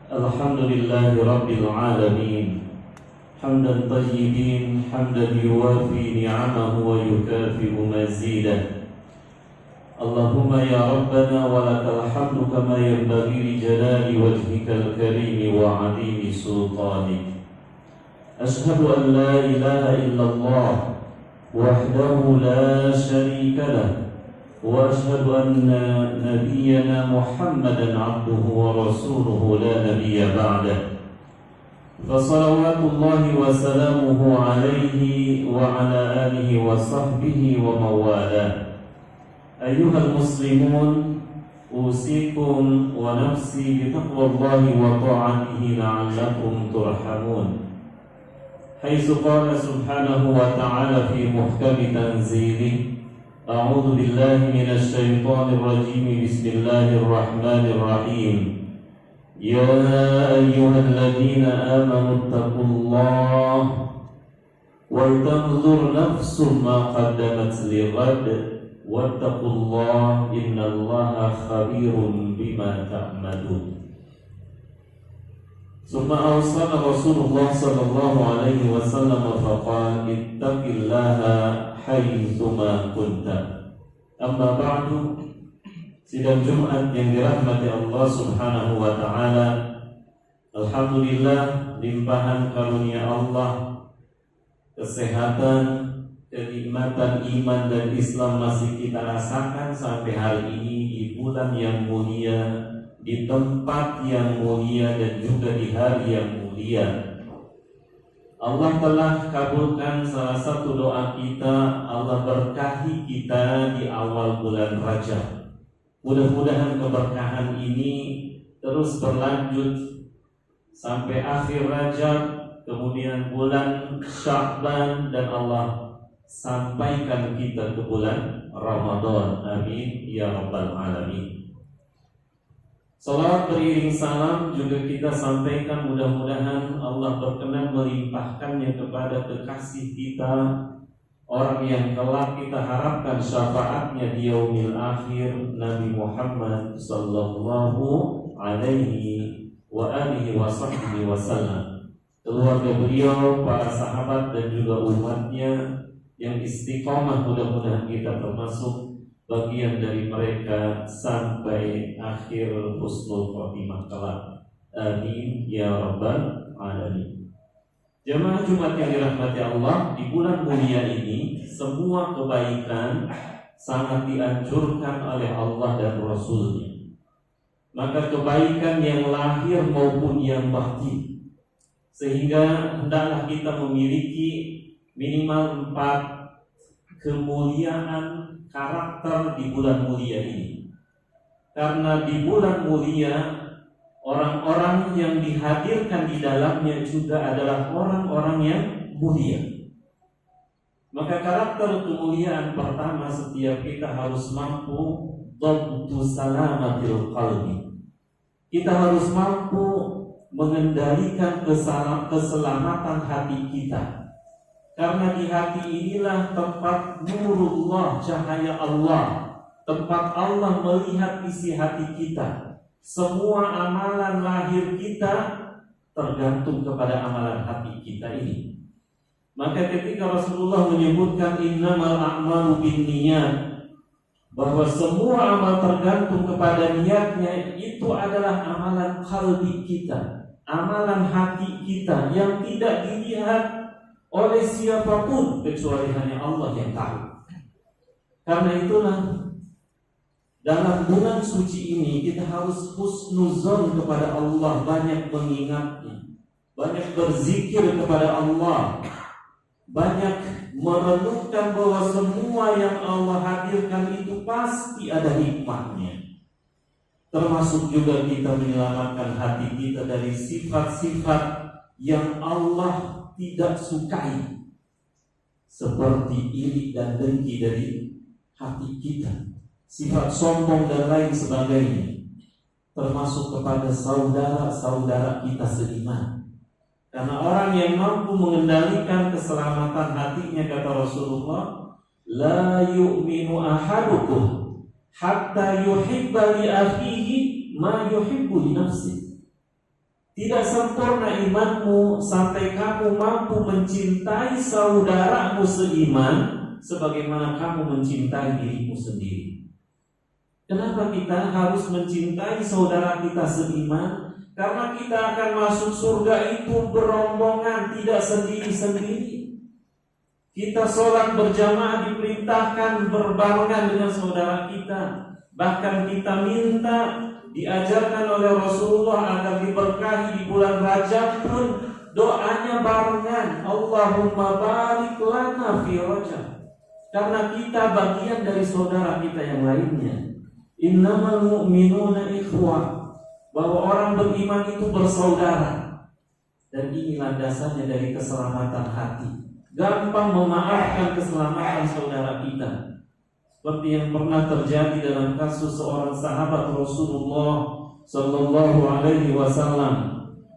الحمد لله رب العالمين حمدا طيبين حمدا يوافي نعمه ويكافئ مزيده. اللهم يا ربنا ولك الحمد كما ينبغي لجلال وجهك الكريم وعظيم سلطانك. أشهد أن لا إله إلا الله وحده لا شريك له، وأشهد أن نبينا محمدا عبده ورسوله لا نبي بعده، فصلوات الله وسلامه عليه وعلى آله وصحبه ومن والاه. أيها المسلمون، أوصيكم ونفسي بتقوى الله وطاعته لعلكم ترحمون، حيث قال سبحانه وتعالى في محكم تنزيله: أعوذ بالله من الشيطان الرجيم، بسم الله الرحمن الرحيم. يا أيها الذين آمنوا اتقوا الله ولتنظر نفس ما قدمت لغد واتقوا الله إن الله خبير بما تعملون. ثم أوصانا رسول الله صلى الله عليه وسلم فقال: اتق الله haitsuma kunta. Amma ba'du. Sidang Jumat yang dirahmati Allah Subhanahu wa taala. Alhamdulillah, limpahan karunia Allah, kesehatan, kenikmatan iman dan Islam masih kita rasakan sampai hari ini di bulan yang mulia, di tempat yang mulia dan juga di hari yang mulia. Allah telah kabulkan salah satu doa kita. Allah berkahi kita di awal bulan Rajab. Mudah-mudahan keberkahan ini terus berlanjut sampai akhir Rajab, kemudian bulan Sya'ban, dan Allah sampaikan kita ke bulan Ramadan. Amin ya rabbal alamin. Salawat beriring salam juga kita sampaikan, mudah-mudahan Allah berkenan melimpahkannya kepada kekasih kita, orang yang kelak kita harapkan syafaatnya di yaumil akhir, Nabi Muhammad sallallahu alaihi wa alihi wasallam. Keluarga beliau, para sahabat dan juga umatnya yang istiqomah, mudah-mudahan kita termasuk bagian dari mereka sampai akhir husnul khotimah kelak. Amin ya rabbal alamin. Jamaah Jumat yang dirahmati Allah, di bulan mulia ini semua kebaikan sangat dianjurkan oleh Allah dan Rasulnya. Maka kebaikan yang lahir maupun yang batin, sehingga hendaklah kita memiliki minimal 4 kemuliaan karakter di bulan mulia ini. Karena di bulan mulia, orang-orang yang dihadirkan di dalamnya juga adalah orang-orang yang mulia. Maka karakter kemuliaan pertama, setiap kita harus mampu dhabtu salamatil qalbi. Kita harus mampu mengendalikan keselamatan hati kita. Karena di hati inilah tempat nurullah, cahaya Allah, tempat Allah melihat isi hati kita. Semua amalan lahir kita tergantung kepada amalan hati kita ini. Maka ketika Rasulullah menyebutkan innamal a'malu binniyat, bahwa semua amal tergantung kepada niatnya, itu adalah amalan qalbi kita, amalan hati kita yang tidak dilihat oleh siapapun kecuali hanya Allah yang tahu. Karena itulah dalam bulan suci ini kita harus husnuzon kepada Allah, banyak mengingatnya, banyak berzikir kepada Allah, banyak merenungkan bahwa semua yang Allah hadirkan itu pasti ada hikmahnya. Termasuk juga kita menyelamatkan hati kita dari sifat-sifat yang Allah tidak sukai, seperti iri dan dengki dari hati kita, sifat sombong dan lain sebagainya, termasuk kepada saudara-saudara kita seiman. Karena orang yang mampu mengendalikan keselamatan hatinya, kata Rasulullah, la yu'minu ahadukum hatta yuhibba li akhihi ma yuhibbu li nafsihi. Tidak sempurna imanmu sampai kamu mampu mencintai saudaramu seiman sebagaimana kamu mencintai dirimu sendiri. Kenapa kita harus mencintai saudara kita seiman? Karena kita akan masuk surga itu berombongan, tidak sendiri-sendiri. Kita sholat berjamaah diperintahkan berbarengan dengan saudara kita. Bahkan kita minta, diajarkan oleh Rasulullah agar diberkahi di bulan Rajab pun doanya barengan. Allahumma barik lana fi Rajab. Karena kita bagian dari saudara kita yang lainnya. Innamal mu'minuna ikhwah. Bahwa orang beriman itu bersaudara. Dan inilah dasarnya dari keselamatan hati. Gampang memaafkan keselamatan saudara kita. Seperti yang pernah terjadi dalam kasus seorang sahabat Rasulullah Sallallahu Alaihi Wasallam.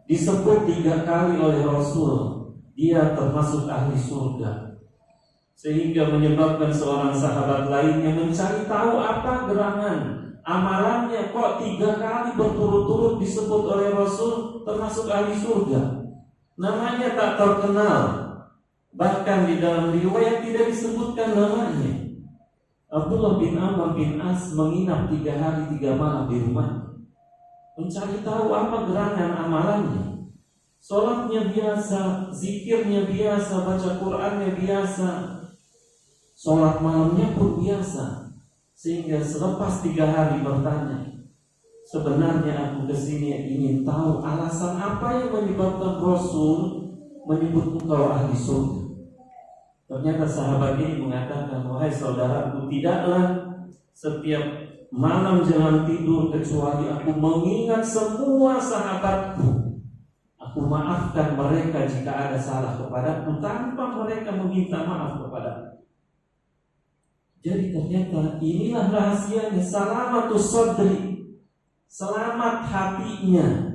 Disebut 3 kali oleh Rasul, dia termasuk ahli surga. Sehingga menyebabkan seorang sahabat lainnya mencari tahu apa gerangan amalannya, kok 3 kali berturut-turut disebut oleh Rasul termasuk ahli surga. Namanya tak terkenal, bahkan di dalam riwayat tidak disebutkan namanya. Abdullah bin Amr bin As menginap 3 hari 3 malam di rumah, mencari tahu apa gerangan amalannya. Sholatnya biasa, zikirnya biasa, baca Qur'annya biasa, sholat malamnya pun biasa. Sehingga selepas 3 hari bertanya, sebenarnya aku kesini ingin tahu alasan apa yang menyebabkan Rasul menyebut engkau ahli surga. Ternyata sahabat ini mengatakan, wahai saudaraku, tidaklah setiap malam jangan tidur kecuali aku mengingat semua sahabatku. Aku maafkan mereka jika ada salah kepadaku tanpa mereka meminta maaf kepadaku. Jadi ternyata inilah rahasianya salamatus sadri, selamat hatinya,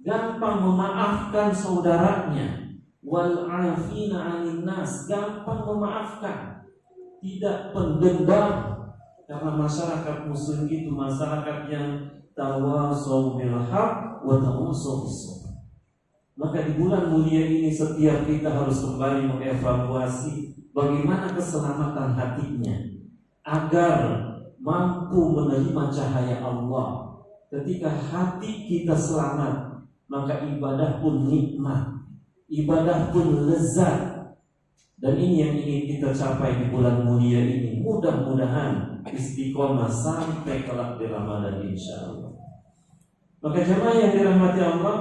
gampang memaafkan saudaranya. Wal afina 'anil nas, gampang memaafkan, tidak pendendam. Karena masyarakat muslim itu masyarakat yang tawasau bil haq wa tawasau bis sabr. Maka di bulan mulia ini setiap kita harus kembali mengevaluasi bagaimana keselamatan hatinya agar mampu menerima cahaya Allah. Ketika hati kita selamat, maka ibadah pun nikmat, ibadah pun lezat. Dan ini yang ingin kita capai di bulan mulia ini. Mudah-mudahan istiqomah sampai kelak di Ramadan insyaallah. Maka jemaah yang dirahmati Allah,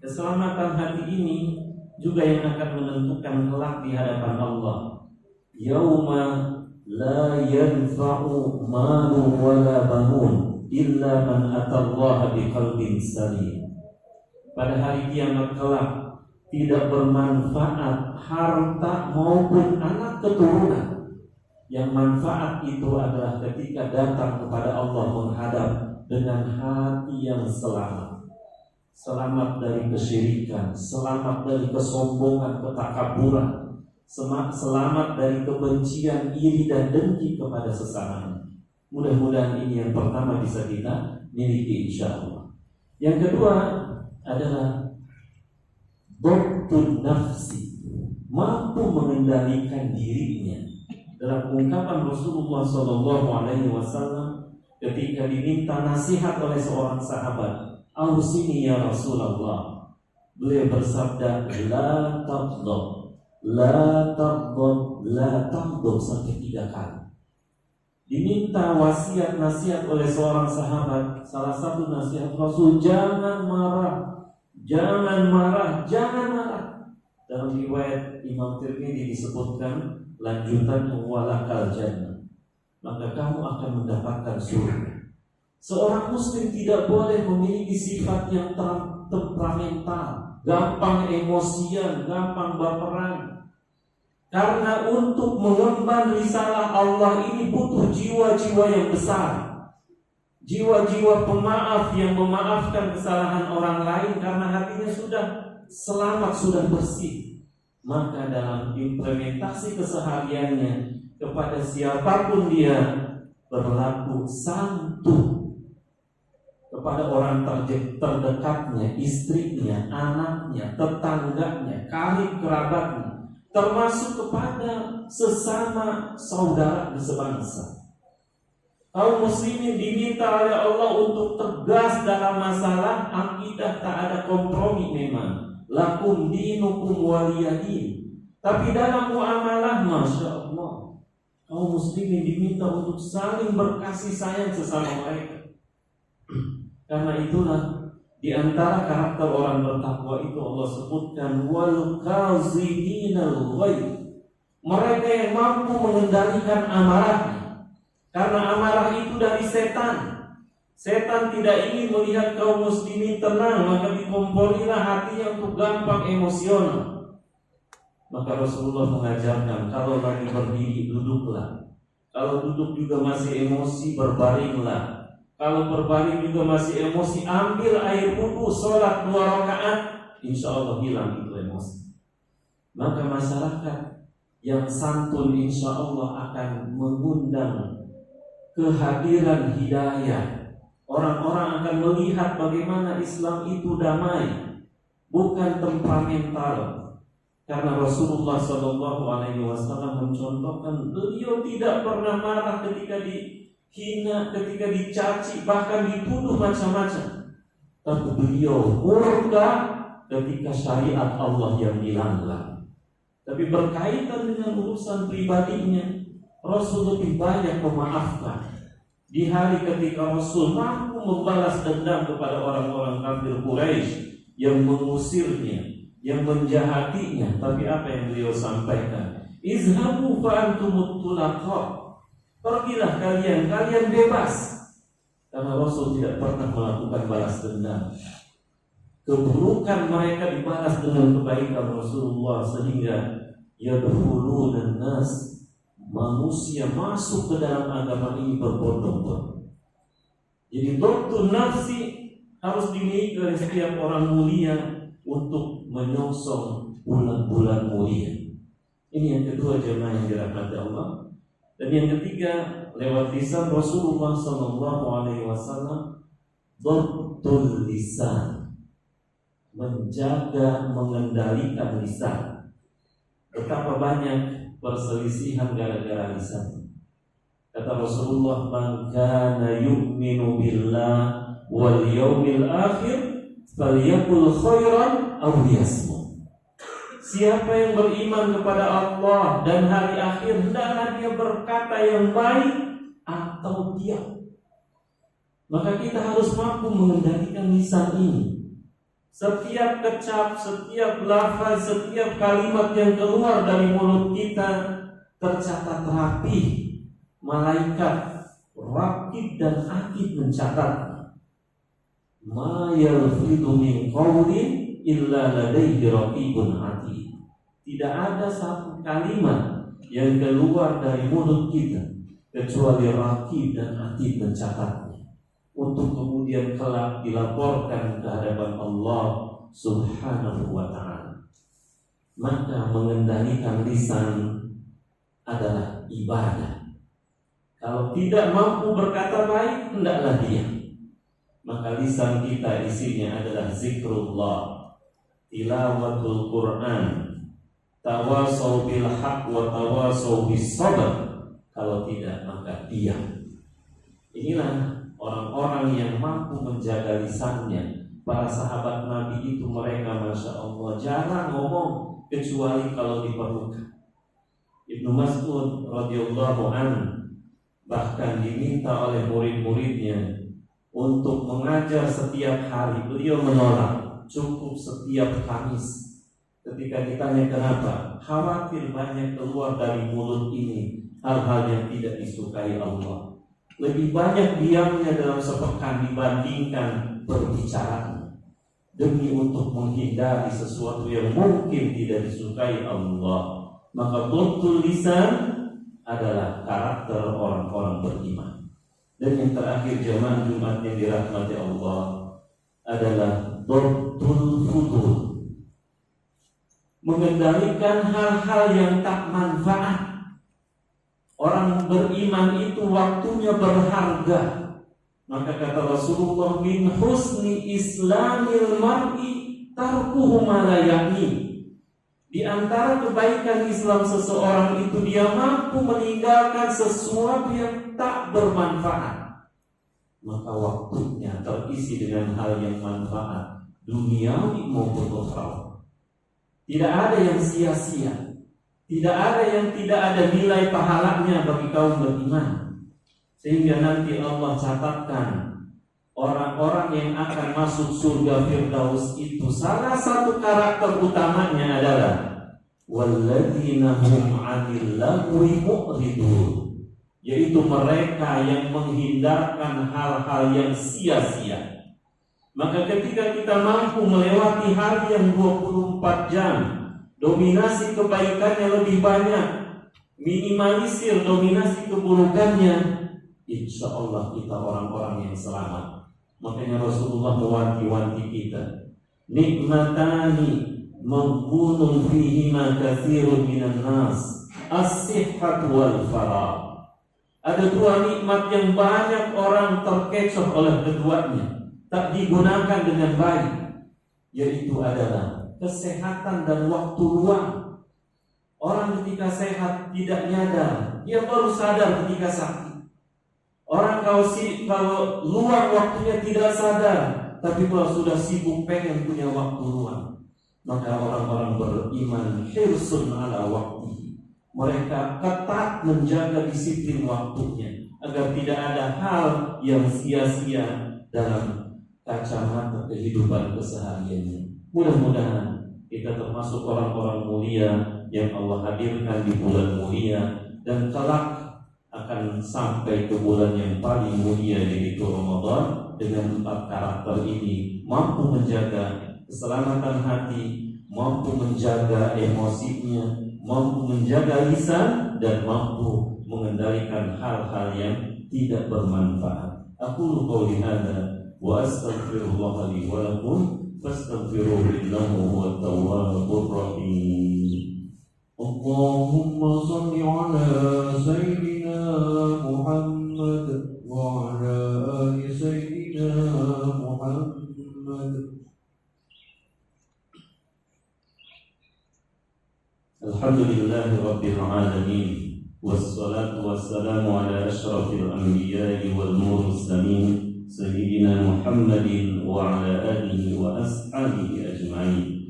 keselamatan hati ini juga yang akan menentukan kelak di hadapan Allah. Yauma la yanfa'u malun wala banun illa man atallaha biqalbin salim. Pada hari kiamat kelak tidak bermanfaat harta maupun anak keturunan. Yang manfaat itu adalah ketika datang kepada Allah menghadap dengan hati yang selamat. Selamat dari kesyirikan, selamat dari kesombongan, ketakaburan, selamat dari kebencian, iri dan dengki kepada sesamanya. Mudah-mudahan ini yang pertama bisa kita miliki insyaallah. Yang kedua adalah dhabtun nafsi, mampu mengendalikan dirinya. Dalam ungkapan Rasulullah SAW ketika diminta nasihat oleh seorang sahabat, "Ausini ya Rasulullah," beliau bersabda, "La taghdab, la taghdab, la taghdab," sampai 3 kali. Diminta wasiat nasihat oleh seorang sahabat. Salah satu nasihat Rasul, jangan marah, jangan marah, jangan marah. Dalam riwayat Imam Tirmidzi disebutkan lanjutannya walakal jannah, maka kamu akan mendapatkan surga. Seorang muslim tidak boleh memiliki sifat yang temperamental, gampang emosian, gampang baperan. Karena untuk mengemban risalah Allah ini butuh jiwa-jiwa yang besar, jiwa-jiwa pemaaf yang memaafkan kesalahan orang lain karena hatinya sudah selamat, sudah bersih. Maka dalam implementasi kesehariannya kepada siapapun dia berlaku santun. kepada orang terdekatnya, istrinya, anaknya, tetangganya, karib kerabatnya, termasuk kepada sesama saudara sebangsa. Kaum muslimin diminta oleh Allah untuk tegas dalam masalah akidah, tak ada kompromi memang. Lakum dinukum waliyadin. Tapi dalam muamalah, Masya Allah, kaum muslimin diminta untuk saling berkasih sayang sesama mereka. Karena itulah di antara karakter orang bertakwa itu Allah sebutkan wal kaziminal ghaidh, mereka yang mampu mengendalikan amarahnya. Karena amarah itu dari setan. Setan tidak ingin melihat kaum muslimin tenang, maka dikompolilah hatinya untuk gampang emosional. Maka Rasulullah mengajarkan, kalau lagi berdiri duduklah, kalau duduk juga masih emosi berbaringlah, kalau berbaring juga masih emosi ambil air wudu, sholat 2 rakaat, insya Allah hilang itu emosi. Maka masyarakat yang santun insya Allah akan mengundang kehadiran hidayah. Orang-orang akan melihat bagaimana Islam itu damai, bukan temperamental. Karena Rasulullah SAW mencontohkan, beliau tidak pernah marah ketika dihina, ketika dicaci, bahkan dituduh macam-macam. Tapi beliau murka ketika syariat Allah yang dilanggar. Tapi berkaitan dengan urusan pribadinya, Rasul lebih banyak memaafkan. Di hari ketika Rasul mampu membalas dendam kepada orang-orang kafir Quraisy yang mengusirnya, yang menjahatinya, tapi apa yang beliau sampaikan? Izhabu fa antumut tulaqa. Pergilah kalian bebas. Karena Rasul tidak pernah melakukan balas dendam. Keburukan mereka dibalas dengan kebaikan Rasulullah, sehingga yadkhulun nas, manusia masuk ke dalam agama ini berbondong-bondong. Jadi dhabtun nafsi harus dimiliki oleh setiap orang mulia untuk menyongsong bulan-bulan mulia. Ini yang kedua jemaah yang dirahmati Allah. Dan yang ketiga, lewat lisan Rasulullah SAW, dhabtul lisan, menjaga, mengendalikan lisan. Betapa banyak perselisihan gara-gara lisan. Kata Rasulullah, man kana yu'minu billah wal yawmil akhir falyaqul khairan aw liyasmut. Siapa yang beriman kepada Allah dan hari akhir, hendaklah dia berkata yang baik atau diam. Maka kita harus mampu mengendalikan lisan ini. Setiap kecap, setiap lafaz, setiap kalimat yang keluar dari mulut kita tercatat rapi. Malaikat raqib dan atid mencatat. Ma yalfidu min qawlin illa ladaihi raqibun atid. Tidak ada satu kalimat yang keluar dari mulut kita kecuali raqib dan atid mencatatnya, untuk kemudian kelak dilaporkan ke hadapan Allah Subhanahu wa ta'ala. Maka mengendalikan lisan adalah ibadah. Kalau tidak mampu berkata baik, hendaklah diam. Maka lisan kita isinya adalah zikrullah, tilawatul Quran, tawasau bil haq wa tawasau bis sabr. Kalau tidak, maka diam. Inilah orang-orang yang mampu menjaga lisannya. Para sahabat Nabi itu mereka Masya Allah jarang ngomong kecuali kalau diperlukan. Ibnu Mas'ud radhiyallahu anhu bahkan diminta oleh murid-muridnya untuk mengajar setiap hari. Beliau menolak, cukup setiap Kamis. Ketika ditanya kenapa, khawatir banyak keluar dari mulut ini hal-hal yang tidak disukai Allah. Lebih banyak diamnya dalam sepekan dibandingkan berbicara, demi untuk menghindari sesuatu yang mungkin tidak disukai Allah. Maka dhabtul lisan adalah karakter orang-orang beriman. Dan yang terakhir jemaah Jumat yang dirahmati Allah adalah dhabtul fudul, mengendalikan hal-hal yang tak manfaat. Orang beriman itu waktunya berharga. Maka kata Rasulullah, min husni islamil mar'i tarkuhu ma la ya'ni. Di antara kebaikan Islam seseorang itu dia mampu meninggalkan sesuatu yang tak bermanfaat. Maka waktunya terisi dengan hal yang manfaat, duniawi maupun ukhrawi. Tidak ada yang sia-sia, tidak ada yang tidak ada nilai pahalanya bagi kaum beriman. Sehingga nanti Allah catatkan orang-orang yang akan masuk surga Firdaus itu salah satu karakter utamanya adalah walladzina hum 'anil lagwi mu'ridun, yaitu mereka yang menghindarkan hal-hal yang sia-sia. Maka ketika kita mampu melewati hari yang 24 jam, dominasi kebaikannya lebih banyak, minimalisir dominasi keburukannya, insya Allah kita orang-orang yang selamat. Makanya Rasulullah mewanti-wanti kita, nikmatani maghbunun fihima katsirun minan nas, as-sihhat wal faragh. Ada dua nikmat yang banyak orang terkecoh oleh keduanya, tak digunakan dengan baik, yaitu adalah kesehatan dan waktu luang. Orang ketika sehat tidak nyadar, dia baru sadar ketika sakit. Orang kalau luang waktunya tidak sadar, tapi kalau sudah sibuk pengen punya waktu luang. Maka orang-orang beriman hirsun ala waktu, mereka ketat menjaga disiplin waktunya agar tidak ada hal yang sia-sia dalam kacamata kehidupan kesehariannya. Mudah-mudahan kita termasuk orang-orang mulia yang Allah hadirkan di bulan mulia, dan kelak akan sampai ke bulan yang paling mulia, yaitu Ramadan. Dengan 4 karakter ini mampu menjaga keselamatan hati, mampu menjaga emosinya, mampu menjaga lisan, dan mampu mengendalikan hal-hal yang tidak bermanfaat. Aqulu qouli hadza wa astaghfirullah li wa lakum fastaghfiruhu innahu huwat tawwabur rahim. Allahumma shalli ala sayyidina Muhammad wa ala ali sayyidina Muhammad. Alhamdulillahi rabbil alamin, wassalatu wassalamu ala asyrafil anbiya'i wal mursalin sayyidina Muhammadin wa ala alihi wa ashabihi ajma'in.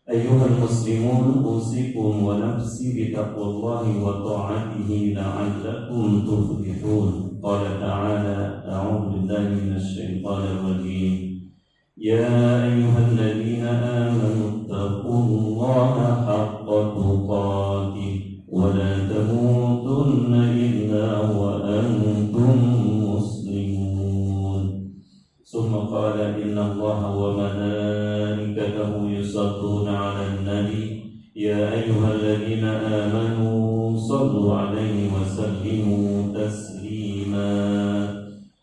Ayyuhal muslimun, usikum wa nafsi bitaqwallahi wa ta'atihi la'allakum tuflihun. Qala ta'ala, a'udzu billahi minasy syaithanir rajim. Ya ayyuhalladzina amanu taqullaha haqqa tuqatih wa la tamutunna illa wa antum muslimun. Summa qala inna Allaha wa malaikatahu yusalluna 'alan nabi ya ayyuhalladzina amanu sallu 'alaihi wa sallimu taslima.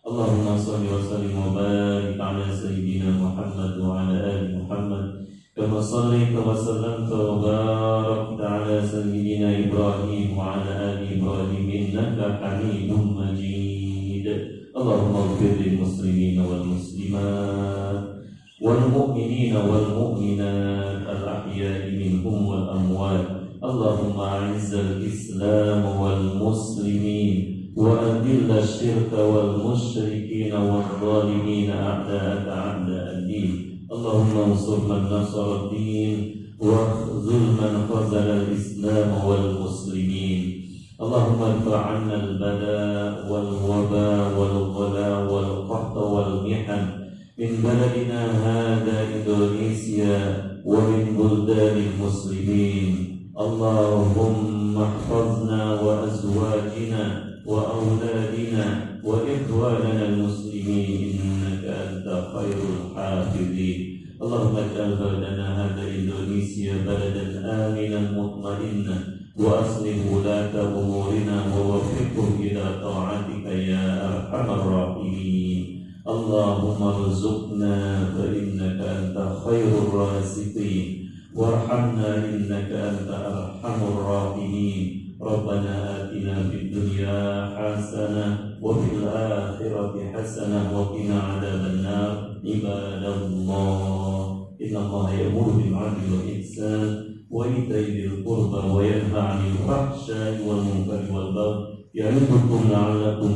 Allahumma shalli wa sallim wa barik 'ala sayyidina Muhammad wa 'ala ali Muhammad kama shallaita wa sallamta wa barakta 'ala sayyidina Ibrahim wa 'ala ali Ibrahim innaka Hamidum Majid. Allahumma ighfir lil muslimina wal muslimat wal mu'minina wal mu'minat al ahya'i minhum wal amwat. Allahumma a'izzal islam wal muslimin wa adilla syirka wal musyrikina wal zalimina a'da'aka a'da'ad-din. Allahumma ansur man nasara ad-din wa khzul man khazala al-islam wal muslimin. Allahumma irfa' 'anna al-bala wal waba wal ghala wal qahta wal mihan min baladina hadha Indonesia wa min buldanil muslimin. Allahumma ihfazna wa azwajina wa awladina wa ikhwanana al-muslimin innaka anta khairul hafidhin. Allahumma ij'al baladana hadha Indonesia baladan aminan mutma'innan wa aslih wulata umurina wa waffiqhum ila ta'atika ya arhamar rahimin. Allahumma rzuqna fa innaka anta khairur raziqin warhamna innaka anta arhamur rahimin. Rabbana atina fid dunya hasanah وفي الآخرة حسنة وقنا عذاب النار. عباد الله إن الله يأمر بالعدل والإحسان وإيتاء ذي القربى وينهى عن الفحشاء والمنكر والبغي يعظكم لعلكم